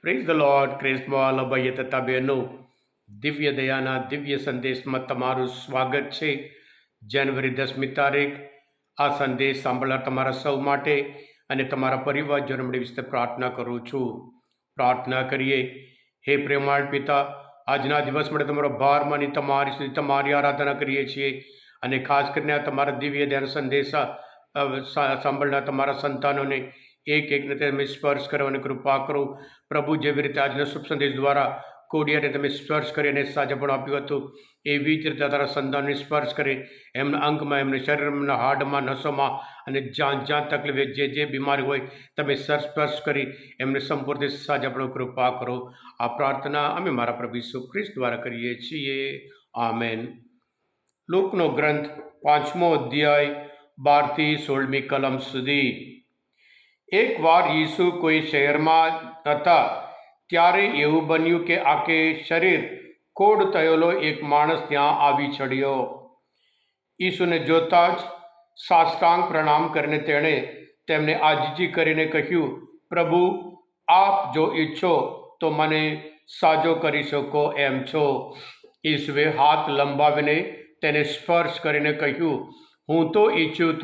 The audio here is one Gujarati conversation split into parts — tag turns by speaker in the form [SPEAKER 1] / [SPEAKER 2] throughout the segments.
[SPEAKER 1] Praise the lord. ક્રિસ્મોલ ભાઈએ તથા બહેનો, દિવ્ય દયાના દિવ્ય સંદેશમાં તમારું સ્વાગત છે. જાન્યુઆરી 10મી તારીખ. આ સંદેશ સાંભળનાર તમારા સૌ માટે અને તમારા પરિવારજનો માટે વિશે પ્રાર્થના કરું છું. પ્રાર્થના કરીએ. હે પ્રેમાળ પિતા, આજના દિવસ માટે તમારો ભાર માની તમારી સુધી તમારી આરાધના કરીએ છીએ અને ખાસ કરીને આ તમારા દિવ્ય દયાના સંદેશા સાંભળનાર તમારા સંતાનોને એક એકને તમે સ્પર્શ કરવાની કૃપા કરો. પ્રભુ, જેવી રીતે આજના શુભ સંદેશ દ્વારા કોડિયાને તમે સ્પર્શ કરી અને સાજાપણ આપ્યું હતું, એવી જ રીતે તારા સંતાનને સ્પર્શ કરી એમના અંગમાં, એમના શરીરમાં, હાડમાં, નસોમાં અને જ્યાં જ્યાં તકલીફ, જે બીમારી હોય તમે સ્પર્શ કરી એમને સંપૂર્ણ સાજાપણ કૃપા કરો. આ પ્રાર્થના અમે મારા પ્રભુ ઈસુ ખ્રિસ્ત દ્વારા કરીએ છીએ. આમેન. લૂકનો ગ્રંથ 5મો અધ્યાય 12થી 16મી કલમ સુધી. એકવાર યીશુ કોઈ શહેરમાં હતા ત્યારે એવું બન્યું કે આખે શરીર કોઢ થયેલો એક માણસ ત્યાં આવી ચડ્યો. યીશુને જોતાં જ સાષ્ટાંગ પ્રણામ કરીને તેણે તેમને આજીજી કરીને કહ્યું, પ્રભુ, આપ જો ઈચ્છો તો મને સાજો કરી શકો એમ છો. યીશુએ હાથ લંબાવીને તેને સ્પર્શ કરીને કહ્યું, હું તો ઈચ્છું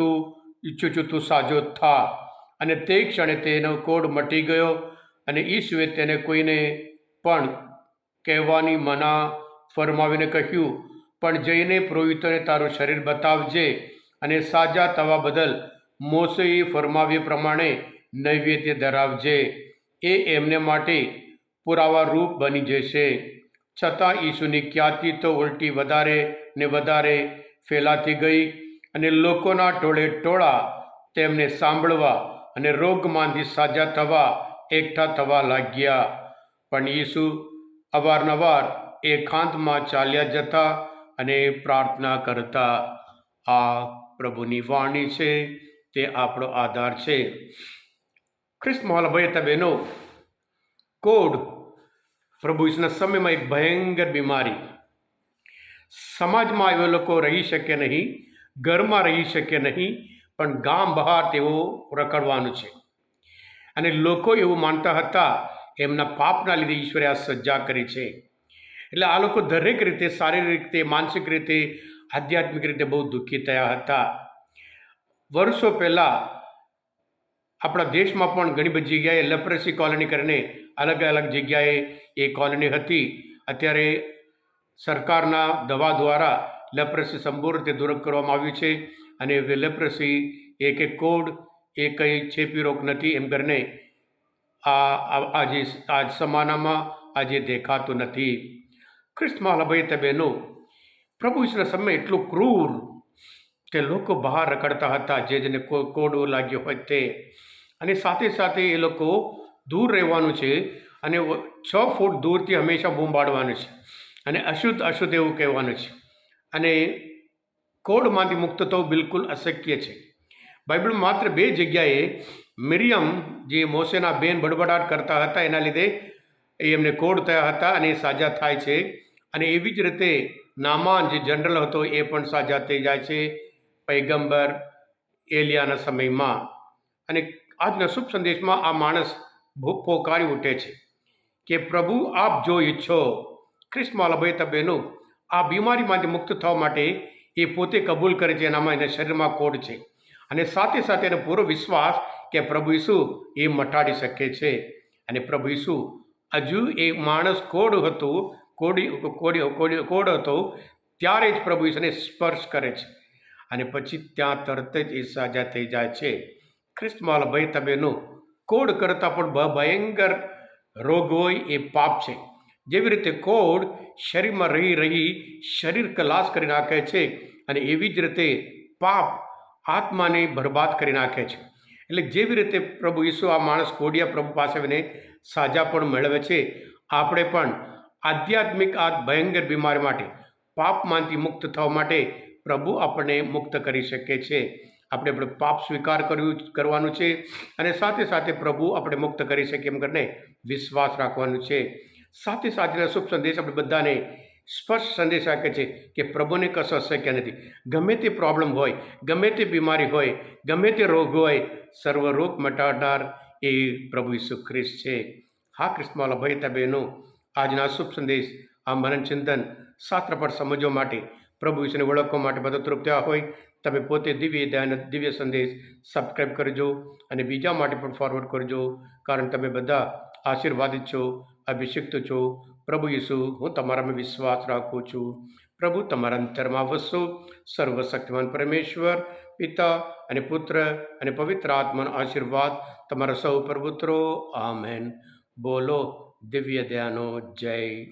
[SPEAKER 1] છું તું સાજો થા. અને તે ક્ષણે તેનો કોઢ મટી ગયો. અને ઈસુએ તેને કોઈને પણ કહેવાની મના ફરમાવીને કહ્યું, પણ જઈને પુરોહિતોને તારું શરીર બતાવજે અને સાજા થવા બદલ મોશેએ ફરમાવ્યા પ્રમાણે નૈવેદ્ય ધરાવજે. એ એમને માટે પુરાવા રૂપ બની જશે. છતાં ઈસુની ખ્યાતિ તો ઉલટી વધારે ને વધારે ફેલાતી ગઈ અને લોકોના ટોળે ટોળા તેમને સાંભળવા અને રોગમાંથી સાજા થવા એકઠા થવા લાગ્યા. પણ યીશુ અવારનવાર એકાંતમાં ચાલ્યા જતા અને પ્રાર્થના કરતા. આ પ્રભુની વાણી છે, તે આપણો આધાર છે. ખ્રિસ્તમાં ભાઈ બહેનો, કોઢ પ્રભુ ઈસુના સમયમાં એક ભયંકર બીમારી. સમાજમાં એવા લોકો રહી શકે નહીં, ઘરમાં રહી શકે નહીં, પણ ગામ બહાર તેઓ રખડવાનું છે. અને લોકો એવું માનતા હતા એમના પાપના લીધે ઈશ્વરે આ સજા કરી છે. એટલે આ લોકો દરેક રીતે, શારીરિક રીતે, માનસિક રીતે, આધ્યાત્મિક રીતે બહુ દુઃખી થયા હતા. વર્ષો પહેલાં આપણા દેશમાં પણ ઘણી બધી જગ્યાએ લેપ્રસી કોલોની કરીને અલગ અલગ જગ્યાએ એ કોલોની હતી. અત્યારે સરકારના દવા દ્વારા લેપ્રસી સંપૂર્ણ રીતે દૂર કરવામાં આવ્યું છે. અને લેપ્રસી એ કે કોઢ એ કંઈ ચેપી રોગ નથી એમ કરીને આ જમાનામાં આજે દેખાતું નથી. ખ્રિસ્તમાં ભાઈ બહેનો, પ્રભુ ઈસુના સમય એટલું ક્રૂર કે લોકો બહાર રખડતા હતા જેને કોઢ લાગ્યો હોય તે. અને સાથે સાથે એ લોકો દૂર રહેવાનું છે અને 6 ફૂટ દૂરથી હંમેશા બૂમ પાડવાનું છે અને અશુદ્ધ અશુદ્ધ એવું કહેવાનું છે. અને કોઢમાંથી મુક્ત થવું બિલકુલ અશક્ય છે. બાઇબલમાં માત્ર 2 જગ્યાએ મિરિયમ, જે મોશેના બેન, બડબડાટ કરતા હતા, એના લીધે એમને કોઢ થયા હતા અને સાજા થાય છે. અને એવી જ રીતે નામાન, જે જનરલ હતો, એ પણ સાજા થઈ જાય છે પૈગંબર એલિયાના સમયમાં. અને આજના શુભ સંદેશમાં આ માણસ પોકારી ઉઠે છે કે પ્રભુ, આપ જો ઈચ્છો. ખ્રિસ્તમાં ભાઈ બહેનો, આ બીમારીમાંથી મુક્ત થવા માટે એ પોતે કબૂલ કરે છે એનામાં એના શરીરમાં કોઢ છે. અને સાથે સાથે એનો પૂરો વિશ્વાસ કે પ્રભુ ઈસુ એ મટાડી શકે છે. અને પ્રભુ ઈસુ હજુ એ માણસ કોઢ હતો, કોઢ હતો ત્યારે જ પ્રભુ ઈસુને સ્પર્શ કરે છે અને પછી ત્યાં તરત જ એ સાજા થઈ જાય છે. ખ્રિસ્તમાં ભાઈ બહેનો, કોઢ કરતાં પણ ભયંકર રોગ હોય એ પાપ છે. જેવી રીતે કોઢ શરીરમાં રહી શરીર કલાશ કરી નાખે છે, અને એવી જ રીતે પાપ આત્માને બરબાદ કરી નાખે છે. એટલે જેવી રીતે પ્રભુ ઈસુ આ માણસ કોઢિયા પ્રભુ પાસે આવીને સાજા પણ મેળવે છે, આપણે પણ આધ્યાત્મિક આ ભયંકર બીમારી માટે, પાપમાંથી મુક્ત થવા માટે પ્રભુ આપણને મુક્ત કરી શકે છે. આપણે પાપ સ્વીકાર કરવાનું છે અને સાથે સાથે પ્રભુ આપણે મુક્ત કરી શકીએ એમ કરીને વિશ્વાસ રાખવાનું છે. સાથે સાથે શુભ સંદેશ આપણે બધાને સ્પષ્ટ સંદેશ આપે છે કે પ્રભુને કશો અશક્ય નથી. ગમે તે પ્રોબ્લેમ હોય, ગમે તે બીમારી હોય, ગમે તે રોગ હોય, સર્વ રોગ મટાડનાર એ પ્રભુ ઈસુ ખ્રિસ્ત છે. હા ક્રિસ્મવાલા ભાઈ હતા બહેનો, આજના શુભ સંદેશ આ મનન ચિંતન શાસ્ત્ર પર સમજવા માટે પ્રભુ વિશેને ઓળખવા માટે મદદરૂપ થયા હોય. તમે પોતે દિવ્ય ધ્યાન દિવ્ય સંદેશ સબસ્ક્રાઈબ કરજો અને બીજા માટે પણ ફોરવર્ડ કરજો, કારણ તમે બધા આશીર્વાદિત છો, અભિષિક્ત છો. પ્રભુ યીશુ, હું તમારામાં વિશ્વાસ રાખું છું. પ્રભુ તમારા અંતરમાં વસો. સર્વશક્તિમાન પરમેશ્વર પિતા અને પુત્ર અને પવિત્ર આત્માનો આશીર્વાદ તમારા સૌ પર ઉતરો. આમેન. બોલો દિવ્ય દયાનો જય.